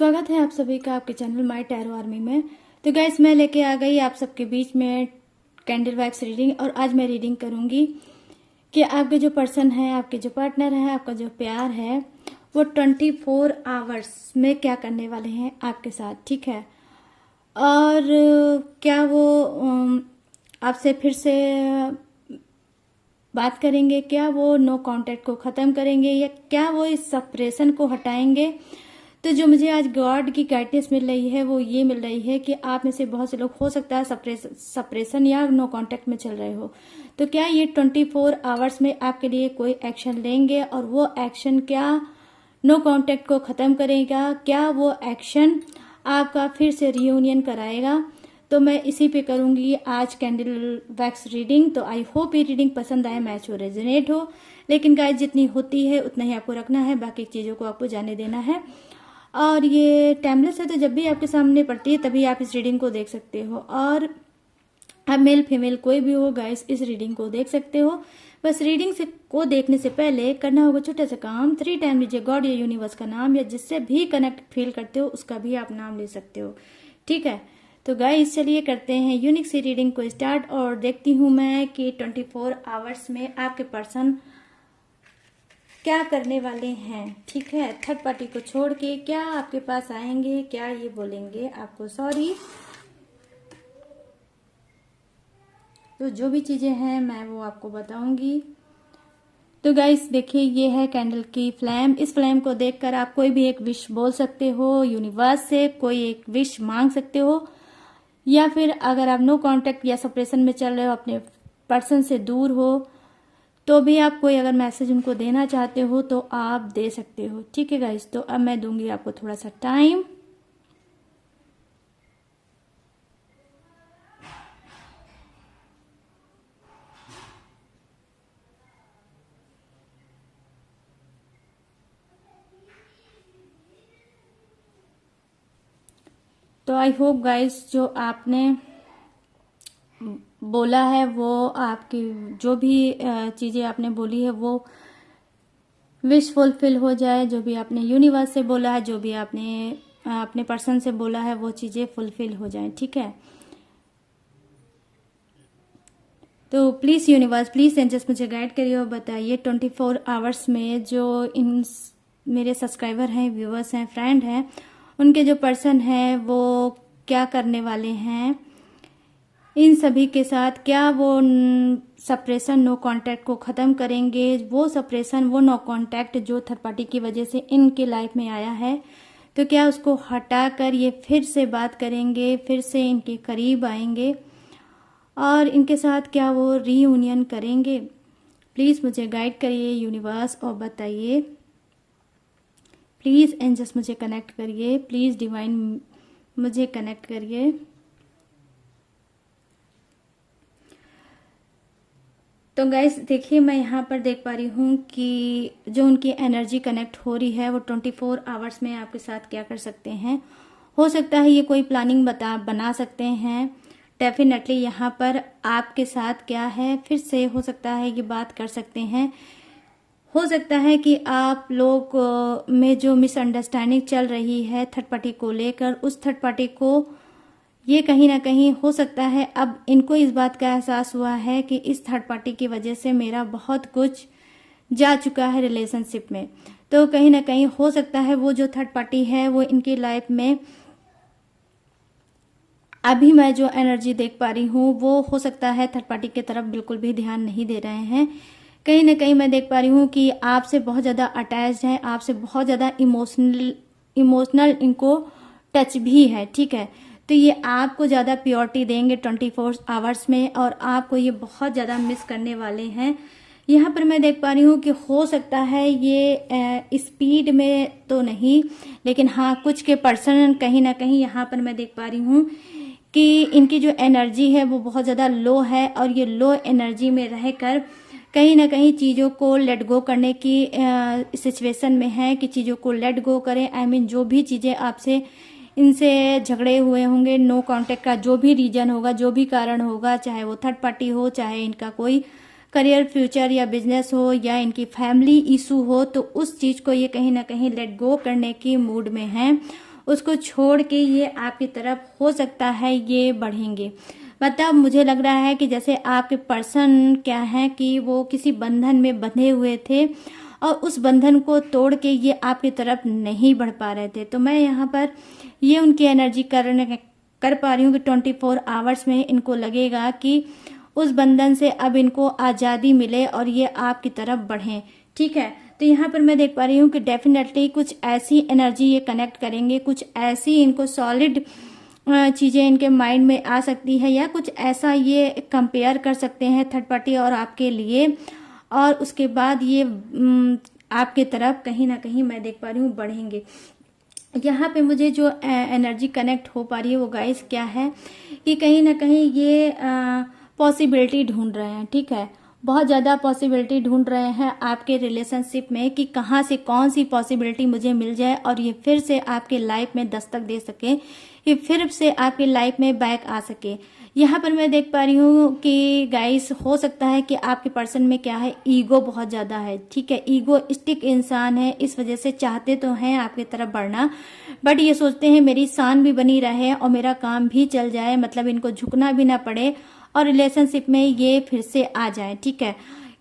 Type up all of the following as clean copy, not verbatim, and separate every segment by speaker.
Speaker 1: स्वागत है आप सभी का आपके चैनल माय टैरो आर्मी में। तो गाइस मैं लेके आ गई आप सबके बीच में कैंडल वैक्स रीडिंग। और आज मैं रीडिंग करूंगी कि आपके जो पर्सन है, आपके जो पार्टनर है, आपका जो प्यार है वो 24 आवर्स में क्या करने वाले हैं आपके साथ, ठीक है। और क्या वो आपसे फिर से बात करेंगे, क्या वो नो कांटेक्ट को ख़त्म करेंगे, या क्या वो इस सेपरेशन को हटाएंगे। तो जो मुझे आज गॉड की गाइडेंस मिल रही है वो ये मिल रही है कि आप में से बहुत से लोग हो सकता है सेपरेशन या नो कांटेक्ट में चल रहे हो। तो क्या ये 24 आवर्स में आपके लिए कोई एक्शन लेंगे, और वो एक्शन क्या नो कांटेक्ट को ख़त्म करेगा, क्या वो एक्शन आपका फिर से रियूनियन कराएगा। तो मैं इसी पे करूंगी आज कैंडल वैक्स रीडिंग। तो आई होप ये रीडिंग पसंद आए, मैच हो, रेजोनेट हो। लेकिन गाइस जितनी होती है उतना ही आपको रखना है, बाकी चीज़ों को आपको जाने देना है। और ये टाइमलेस है, तो जब भी आपके सामने पड़ती है तभी आप इस रीडिंग को देख सकते हो। और आप मेल फीमेल कोई भी हो गाइस, इस रीडिंग को देख सकते हो। बस रीडिंग को देखने से पहले करना होगा छोटा सा काम, 3 टाइम लीजिए गॉड या यूनिवर्स का नाम, या जिससे भी कनेक्ट फील करते हो उसका भी आप नाम ले सकते हो, ठीक है। तो गाइस चलिए करते हैं यूनिक सी रीडिंग को स्टार्ट, और देखती हूँ मैं कि 24 आवर्स में आपके पर्सन क्या करने वाले हैं, ठीक है। थर्ड पार्टी को छोड़ के क्या आपके पास आएंगे, क्या ये बोलेंगे आपको सॉरी। तो जो भी चीजें हैं मैं वो आपको बताऊंगी। तो गाइस देखिए ये है कैंडल की फ्लेम। इस फ्लेम को देखकर आप कोई भी एक विश बोल सकते हो, यूनिवर्स से कोई एक विश मांग सकते हो, या फिर अगर आप नो कांटेक्ट या सेपरेशन में चल रहे हो, अपने पर्सन से दूर हो, तो भी आप कोई अगर मैसेज उनको देना चाहते हो तो आप दे सकते हो, ठीक है गाइस। तो अब मैं दूंगी आपको थोड़ा सा टाइम। तो आई होप गाइस जो आपने बोला है वो आपकी जो भी चीज़ें आपने बोली है वो विश फुलफिल हो जाए। जो भी आपने यूनिवर्स से बोला है, जो भी आपने अपने पर्सन से बोला है, वो चीज़ें फुलफिल हो जाएं, ठीक है। तो प्लीज़ यूनिवर्स, प्लीज़ एंजल्स मुझे गाइड करिए और बताइए 24 आवर्स में जो इन मेरे सब्सक्राइबर हैं, व्यूअर्स हैं, फ्रेंड हैं, उनके जो पर्सन हैं वो क्या करने वाले हैं इन सभी के साथ। क्या वो सेपरेशन नो कांटेक्ट को ख़त्म करेंगे, वो सेपरेशन वो नो कांटेक्ट जो थर्ड पार्टी की वजह से इनके लाइफ में आया है, तो क्या उसको हटाकर ये फिर से बात करेंगे, फिर से इनके करीब आएंगे, और इनके साथ क्या वो रीयूनियन करेंगे। प्लीज़ मुझे गाइड करिए यूनिवर्स और बताइए। प्लीज़ एंजल्स मुझे कनेक्ट करिए, प्लीज़ डिवाइन मुझे कनेक्ट करिए। तो गाइस देखिए मैं यहाँ पर देख पा रही हूँ कि जो उनकी एनर्जी कनेक्ट हो रही है वो 24 आवर्स में आपके साथ क्या कर सकते हैं। हो सकता है ये कोई प्लानिंग बना सकते हैं। डेफिनेटली यहाँ पर आपके साथ क्या है, फिर से हो सकता है ये बात कर सकते हैं। हो सकता है कि आप लोग में जो मिसअंडरस्टैंडिंग चल रही है थर्ड पार्टी को लेकर, उस थर्ड पार्टी को ये कहीं ना कहीं हो सकता है अब इनको इस बात का एहसास हुआ है कि इस थर्ड पार्टी की वजह से मेरा बहुत कुछ जा चुका है रिलेशनशिप में। तो कहीं ना कहीं हो सकता है वो जो थर्ड पार्टी है वो इनकी लाइफ में अभी मैं जो एनर्जी देख पा रही हूँ वो हो सकता है थर्ड पार्टी की तरफ बिल्कुल भी ध्यान नहीं दे रहे हैं। कहीं ना कहीं मैं देख पा रही हूँ कि आपसे बहुत ज़्यादा अटैच्ड है, आपसे बहुत ज़्यादा इमोशनल इनको टच भी है, ठीक है। तो ये आपको ज़्यादा प्योरिटी देंगे 24 आवर्स में, और आपको ये बहुत ज़्यादा मिस करने वाले हैं। यहाँ पर मैं देख पा रही हूँ कि हो सकता है ये स्पीड में तो नहीं, लेकिन हाँ कुछ के पर्सन कहीं ना कहीं यहाँ पर मैं देख पा रही हूँ कि इनकी जो एनर्जी है वो बहुत ज़्यादा लो है, और ये लो एनर्जी में रहकर कहीं ना कहीं चीज़ों को लेट गो करने की सिचुएशन में है कि चीज़ों को लेट गो करें। आई मीन जो भी चीज़ें आपसे इनसे झगड़े हुए होंगे, नो कांटेक्ट का जो भी रीजन होगा, जो भी कारण होगा, चाहे वो थर्ड पार्टी हो, चाहे इनका कोई करियर फ्यूचर या बिजनेस हो, या इनकी फैमिली इशू हो, तो उस चीज़ को ये कहीं ना कहीं लेट गो करने की मूड में हैं। उसको छोड़ के ये आपकी तरफ हो सकता है ये बढ़ेंगे। मतलब मुझे लग रहा है कि जैसे आपके पर्सन क्या है कि वो किसी बंधन में बंधे हुए थे और उस बंधन को तोड़ के ये आपकी तरफ नहीं बढ़ पा रहे थे। तो मैं यहाँ पर ये उनकी एनर्जी कर पा रही हूँ कि 24 आवर्स में इनको लगेगा कि उस बंधन से अब इनको आज़ादी मिले और ये आपकी तरफ बढ़ें। ठीक है, तो यहाँ पर मैं देख पा रही हूँ कि डेफिनेटली कुछ ऐसी एनर्जी ये कनेक्ट करेंगे, कुछ ऐसी इनको सॉलिड चीज़ें इनके माइंड में आ सकती है, या कुछ ऐसा ये कंपेयर कर सकते हैं थर्ड पार्टी और आपके लिए, और उसके बाद ये आपके तरफ कहीं ना कहीं मैं देख पा रही हूँ बढ़ेंगे। यहाँ पे मुझे जो एनर्जी कनेक्ट हो पा रही है वो गाइस क्या है कि कहीं ना कहीं ये पॉसिबिलिटी ढूंढ रहे हैं। ठीक है, बहुत ज़्यादा पॉसिबिलिटी ढूंढ रहे हैं आपके रिलेशनशिप में कि कहाँ से कौन सी पॉसिबिलिटी मुझे मिल जाए और ये फिर से आपके लाइफ में दस्तक दे सके, ये फिर से आपके लाइफ में बैक आ सके। यहाँ पर मैं देख पा रही हूँ कि गाइस हो सकता है कि आपके पर्सन में क्या है, ईगो बहुत ज़्यादा है। ठीक है, ईगोइस्टिक इंसान है, इस वजह से चाहते तो हैं आपकी तरफ बढ़ना, बट ये सोचते हैं मेरी शान भी बनी रहे और मेरा काम भी चल जाए, मतलब इनको झुकना भी ना पड़े और रिलेशनशिप में ये फिर से आ जाए। ठीक है,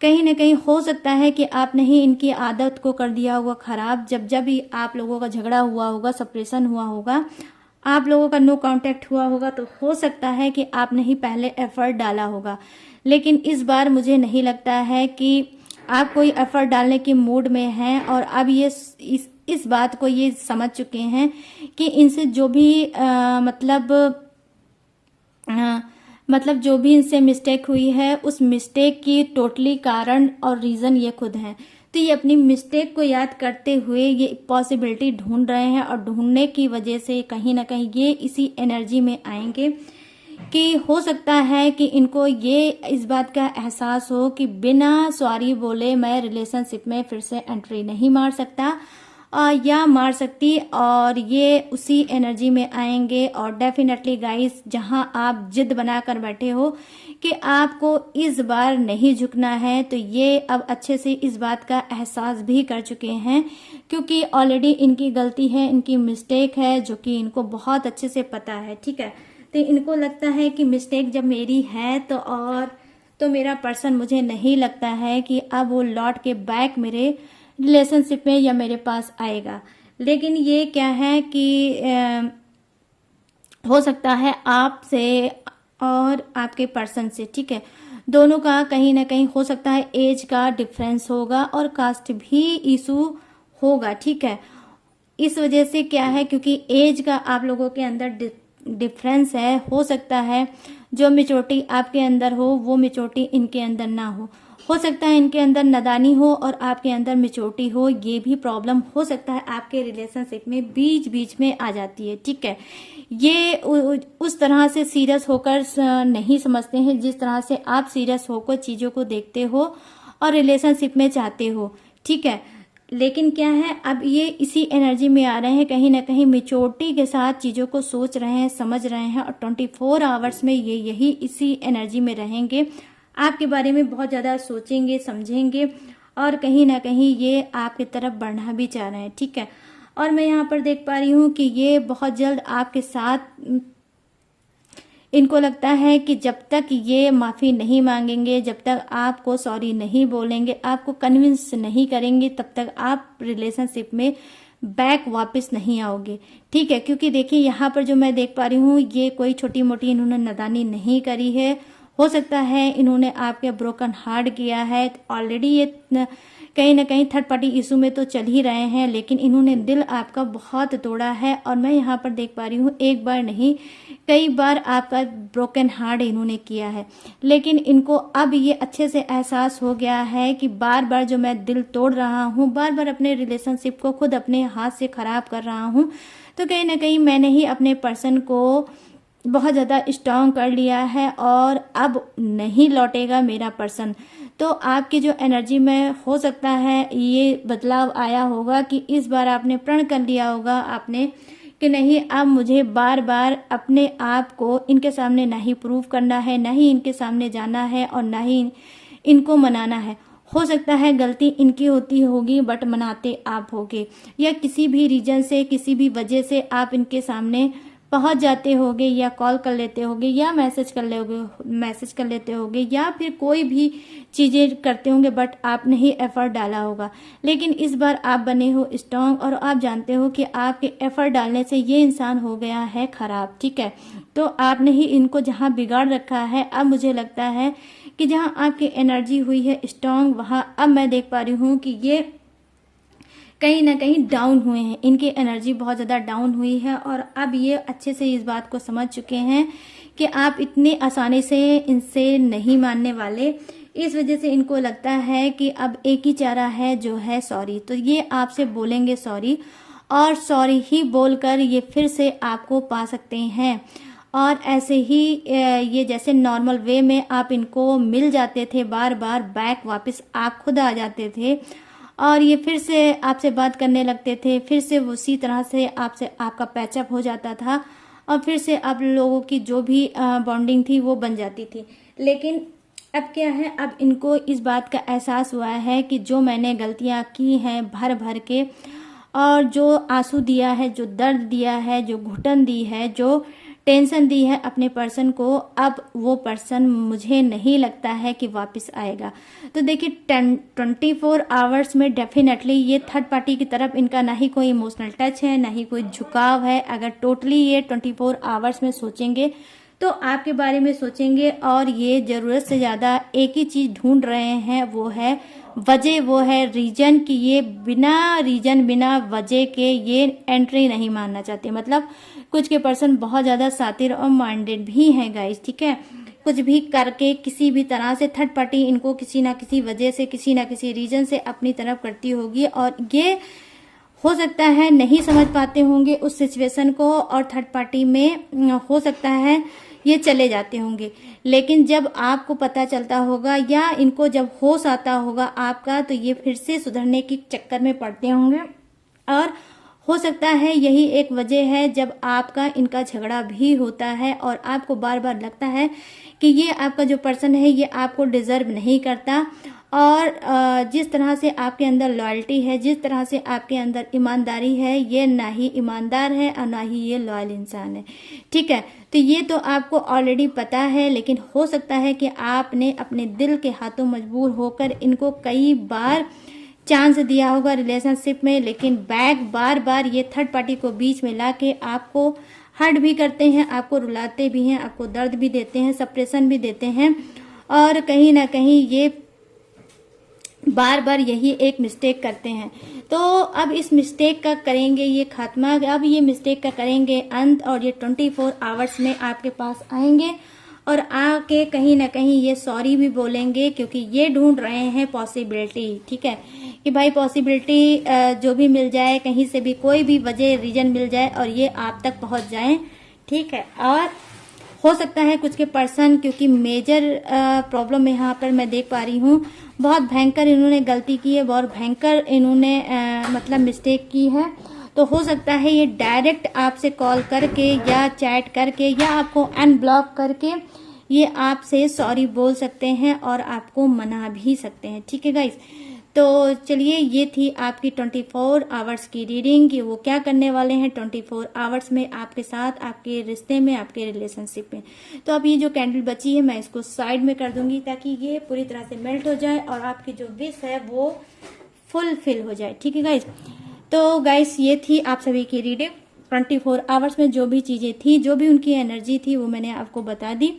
Speaker 1: कहीं ना कहीं हो सकता है कि आपने ही इनकी आदत को कर दिया होगा खराब। जब जब भी आप लोगों का झगड़ा हुआ होगा, सेपरेशन हुआ होगा, आप लोगों का नो कांटेक्ट हुआ होगा, तो हो सकता है कि आपने ही पहले एफर्ट डाला होगा। लेकिन इस बार मुझे नहीं लगता है कि आप कोई एफर्ट डालने के मूड में हैं और अब ये इस बात को ये समझ चुके हैं कि इनसे जो भी मतलब जो भी इनसे मिस्टेक हुई है, उस मिस्टेक की टोटली कारण और रीज़न ये खुद हैं। तो ये अपनी मिस्टेक को याद करते हुए ये पॉसिबिलिटी ढूंढ रहे हैं और ढूंढने की वजह से कहीं ना कहीं ये इसी एनर्जी में आएंगे कि हो सकता है कि इनको ये इस बात का एहसास हो कि बिना सॉरी बोले मैं रिलेशनशिप में फिर से एंट्री नहीं मार सकता या मार सकती, और ये उसी एनर्जी में आएंगे। और डेफिनेटली गाइस, जहां आप जिद बनाकर बैठे हो कि आपको इस बार नहीं झुकना है, तो ये अब अच्छे से इस बात का एहसास भी कर चुके हैं, क्योंकि ऑलरेडी इनकी गलती है, इनकी मिस्टेक है, जो कि इनको बहुत अच्छे से पता है। ठीक है, तो इनको लगता है कि मिस्टेक जब मेरी है तो मेरा पर्सन, मुझे नहीं लगता है कि अब वो लौट के बैक मेरे रिलेशनशिप में या मेरे पास आएगा। लेकिन ये क्या है कि हो सकता है आपसे और आपके पर्सन से, ठीक है, दोनों का कहीं ना कहीं हो सकता है एज का डिफरेंस होगा और कास्ट भी इशू होगा। ठीक है, इस वजह से क्या है, क्योंकि एज का आप लोगों के अंदर डिफरेंस है, हो सकता है जो मेच्योरिटी आपके अंदर हो वो मेच्योरिटी इनके अंदर ना हो सकता है इनके अंदर नादानी हो और आपके अंदर मेच्योरिटी हो। ये भी प्रॉब्लम हो सकता है आपके रिलेशनशिप में बीच बीच में आ जाती है। ठीक है, ये उस तरह से सीरियस होकर नहीं समझते हैं जिस तरह से आप सीरियस होकर चीज़ों को देखते हो और रिलेशनशिप में चाहते हो। ठीक है, लेकिन क्या है, अब ये इसी एनर्जी में आ रहे हैं, कहीं ना कहीं मेच्योरिटी के साथ चीज़ों को सोच रहे हैं, समझ रहे हैं, और 24 आवर्स में ये यही इसी एनर्जी में रहेंगे, आपके बारे में बहुत ज़्यादा सोचेंगे, समझेंगे, और कहीं ना कहीं ये आपकी तरफ बढ़ना भी चाह रहे हैं। ठीक है, और मैं यहाँ पर देख पा रही हूँ कि ये बहुत जल्द आपके साथ, इनको लगता है कि जब तक ये माफ़ी नहीं मांगेंगे, जब तक आपको सॉरी नहीं बोलेंगे, आपको कन्विंस नहीं करेंगे, तब तक आप रिलेशनशिप में बैक वापस नहीं आओगे। ठीक है, क्योंकि देखिए यहाँ पर जो मैं देख पा रही हूँ, ये कोई छोटी मोटी इन्होंने नादानी नहीं करी है। हो सकता है इन्होंने आपके ब्रोकन हार्ट किया है, ऑलरेडी ये कहीं ना कहीं थर्ड पार्टी इशू में तो चल ही रहे हैं, लेकिन इन्होंने दिल आपका बहुत तोड़ा है। और मैं यहाँ पर देख पा रही हूँ, एक बार नहीं कई बार आपका ब्रोकन हार्ट इन्होंने किया है, लेकिन इनको अब ये अच्छे से एहसास हो गया है कि बार बार जो मैं दिल तोड़ रहा हूँ, बार बार अपने रिलेशनशिप को खुद अपने हाथ से खराब कर रहा हूँ, तो कहीं ना कहीं मैंने ही अपने पर्सन को बहुत ज़्यादा स्ट्रांग कर लिया है और अब नहीं लौटेगा मेरा पर्सन। तो आपकी जो एनर्जी में हो सकता है ये बदलाव आया होगा कि इस बार आपने प्रण कर लिया होगा आपने कि नहीं, अब मुझे बार बार अपने आप को इनके सामने ना ही प्रूव करना है, ना ही इनके सामने जाना है और ना ही इनको मनाना है। हो सकता है गलती इनकी होती होगी बट मनाते आप होगे, या किसी भी रीजन से किसी भी वजह से आप इनके सामने पहुंच जाते होगे, या कॉल कर लेते होगे, या मैसेज कर लेते होगे, या फिर कोई भी चीजें करते होंगे बट आपने ही एफर्ट डाला होगा। लेकिन इस बार आप बने हो स्ट्रांग और आप जानते हो कि आपके एफर्ट डालने से ये इंसान हो गया है खराब, ठीक है। तो आपने ही इनको जहां बिगाड़ रखा है, अब मुझे लगता है कि जहां आपकी एनर्जी हुई है स्ट्रांग, वहां अब मैं देख पा रही हूं कि ये कहीं ना कहीं डाउन हुए हैं, इनकी एनर्जी बहुत ज़्यादा डाउन हुई है और अब ये अच्छे से इस बात को समझ चुके हैं कि आप इतने आसानी से इनसे नहीं मानने वाले। इस वजह से इनको लगता है कि अब एक ही चारा है जो है सॉरी, तो ये आपसे बोलेंगे सॉरी, और सॉरी ही बोलकर ये फिर से आपको पा सकते हैं। और ऐसे ही ये जैसे नॉर्मल वे में आप इनको मिल जाते थे, बार बार बैक वापस आप खुद आ जाते थे और ये फिर से आपसे बात करने लगते थे, फिर से उसी तरह से आपसे आपका पैचअप हो जाता था और फिर से आप लोगों की जो भी बॉन्डिंग थी वो बन जाती थी। लेकिन अब क्या है, अब इनको इस बात का एहसास हुआ है कि जो मैंने गलतियां की हैं भर भर के, और जो आंसू दिया है, जो दर्द दिया है, जो घुटन दी है, जो टेंशन दी है अपने पर्सन को, अब वो पर्सन मुझे नहीं लगता है कि वापस आएगा। तो देखिए 24 आवर्स में डेफिनेटली ये थर्ड पार्टी की तरफ इनका ना ही कोई इमोशनल टच है, ना ही कोई झुकाव है। अगर टोटली ये 24 आवर्स में सोचेंगे तो आपके बारे में सोचेंगे, और ये जरूरत से ज्यादा एक ही चीज ढूंढ रहे हैं, वो है वजह, वो है रीजन, कि ये बिना रीजन बिना वजह के ये एंट्री नहीं मानना चाहते। मतलब कुछ के पर्सन बहुत ज्यादा सातिर और माइंडेड भी हैं गाइस, ठीक है। कुछ भी करके किसी भी तरह से थर्ड पार्टी इनको किसी ना किसी वजह से, किसी ना किसी रीजन से अपनी तरफ करती होगी, और ये हो सकता है नहीं समझ पाते होंगे उस सिचुएशन को, और थर्ड पार्टी में हो सकता है ये चले जाते होंगे। लेकिन जब आपको पता चलता होगा या इनको जब होश आता होगा आपका, तो ये फिर से सुधरने के चक्कर में पड़ते होंगे, और हो सकता है यही एक वजह है जब आपका इनका झगड़ा भी होता है और आपको बार बार लगता है कि ये आपका जो पर्सन है ये आपको डिजर्व नहीं करता, और जिस तरह से आपके अंदर लॉयल्टी है, जिस तरह से आपके अंदर ईमानदारी है, ये ना ही ईमानदार है और ना ही ये लॉयल इंसान है, ठीक है। तो ये तो आपको ऑलरेडी पता है, लेकिन हो सकता है कि आपने अपने दिल के हाथों मजबूर होकर इनको कई बार चांस दिया होगा रिलेशनशिप में, लेकिन बार बार ये थर्ड पार्टी को बीच में लाके आपको हर्ट भी करते हैं, आपको रुलाते भी हैं, आपको दर्द भी देते हैं, सप्रेशन भी देते हैं, और कहीं ना कहीं ये बार बार यही एक मिस्टेक करते हैं। तो अब इस मिस्टेक का करेंगे ये खात्मा, अब ये मिस्टेक का करेंगे अंत, और ये 24 आवर्स में आपके पास आएंगे और आके कहीं ना कहीं ये सॉरी भी बोलेंगे, क्योंकि ये ढूंढ रहे हैं पॉसिबिलिटी, ठीक है, कि भाई पॉसिबिलिटी जो भी मिल जाए, कहीं से भी कोई भी वजह रीजन मिल जाए और ये आप तक पहुंच जाए, ठीक है। और हो सकता है कुछ के पर्सन, क्योंकि मेजर प्रॉब्लम यहाँ पर मैं देख पा रही हूँ, बहुत भयंकर इन्होंने गलती की है, बहुत भयंकर इन्होंने मतलब मिस्टेक की है। तो हो सकता है ये डायरेक्ट आपसे कॉल करके या चैट करके या आपको अनब्लॉक करके ये आपसे सॉरी बोल सकते हैं और आपको मना भी सकते हैं, ठीक है गाइस। तो चलिए, ये थी आपकी 24 आवर्स की रीडिंग कि वो क्या करने वाले हैं 24 आवर्स में आपके साथ, आपके रिश्ते में, आपके रिलेशनशिप में। तो अब ये जो कैंडल बची है मैं इसको साइड में कर दूंगी ताकि ये पूरी तरह से मेल्ट हो जाए और आपकी जो विश है वो फुलफिल हो जाए, ठीक है गाइस। तो गाइस, ये थी आप सभी की रीडिंग। 24 आवर्स में जो भी चीजें थी, जो भी उनकी एनर्जी थी, वो मैंने आपको बता दी।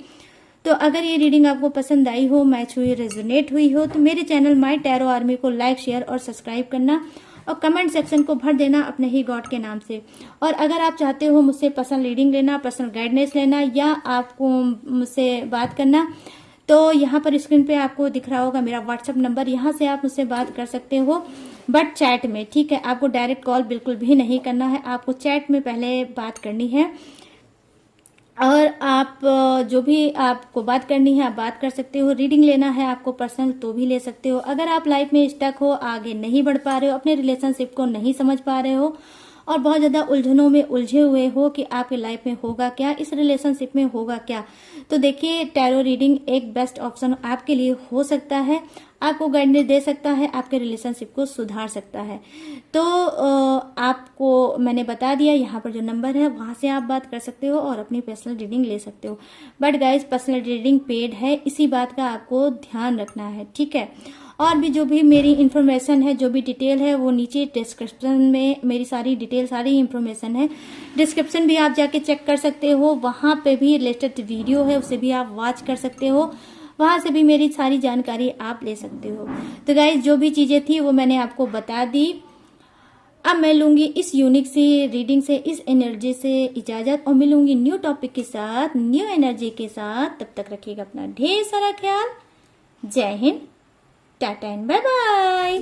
Speaker 1: तो अगर ये रीडिंग आपको पसंद आई हो, मैच हुई, रेजोनेट हुई हो, तो मेरे चैनल माय टैरो आर्मी को लाइक, शेयर और सब्सक्राइब करना और कमेंट सेक्शन को भर देना अपने ही गॉड के नाम से। और अगर आप चाहते हो मुझसे पर्सनल रीडिंग लेना, पर्सनल गाइडेंस लेना या आपको मुझसे बात करना, तो यहाँ पर स्क्रीन पे आपको दिख रहा होगा मेरा व्हाट्सएप नंबर, यहाँ से आप मुझसे बात कर सकते हो, बट चैट में, ठीक है। आपको डायरेक्ट कॉल बिल्कुल भी नहीं करना है, आपको चैट में पहले बात करनी है। और आप जो भी आपको बात करनी है आप बात कर सकते हो। रीडिंग लेना है आपको पर्सनल तो भी ले सकते हो। अगर आप लाइफ में स्टक हो, आगे नहीं बढ़ पा रहे हो, अपने रिलेशनशिप को नहीं समझ पा रहे हो और बहुत ज्यादा उलझनों में उलझे हुए हो कि आपके लाइफ में होगा क्या, इस रिलेशनशिप में होगा क्या, तो देखिए टैरो रीडिंग एक बेस्ट ऑप्शन आपके लिए हो सकता है। आपको गाइडेंस दे सकता है, आपके रिलेशनशिप को सुधार सकता है। तो आपको मैंने बता दिया, यहाँ पर जो नंबर है वहां से आप बात कर सकते हो और अपनी पर्सनल रीडिंग ले सकते हो। But guys personal reading paid है, इसी बात का आपको ध्यान रखना है, ठीक है। और भी जो भी मेरी इन्फॉर्मेशन है, जो भी डिटेल है, वो नीचे डिस्क्रिप्शन में मेरी सारी डिटेल, सारी इन्फॉर्मेशन है। डिस्क्रिप्शन भी आप जाके चेक कर सकते हो, वहां पे भी लेटेस्ट वीडियो है, उसे भी आप वॉच कर सकते हो, वहां से भी मेरी सारी जानकारी आप ले सकते हो। तो गाइज जो भी चीजें थी वो मैंने आपको बता दी। अब मैं लूंगी इस यूनिक सी रीडिंग से, इस एनर्जी से इजाजत और मिलूंगी न्यू टॉपिक के साथ, न्यू एनर्जी के साथ। तब तक रखिएगा अपना ढेर सारा ख्याल। जय Hind, tata and bye bye.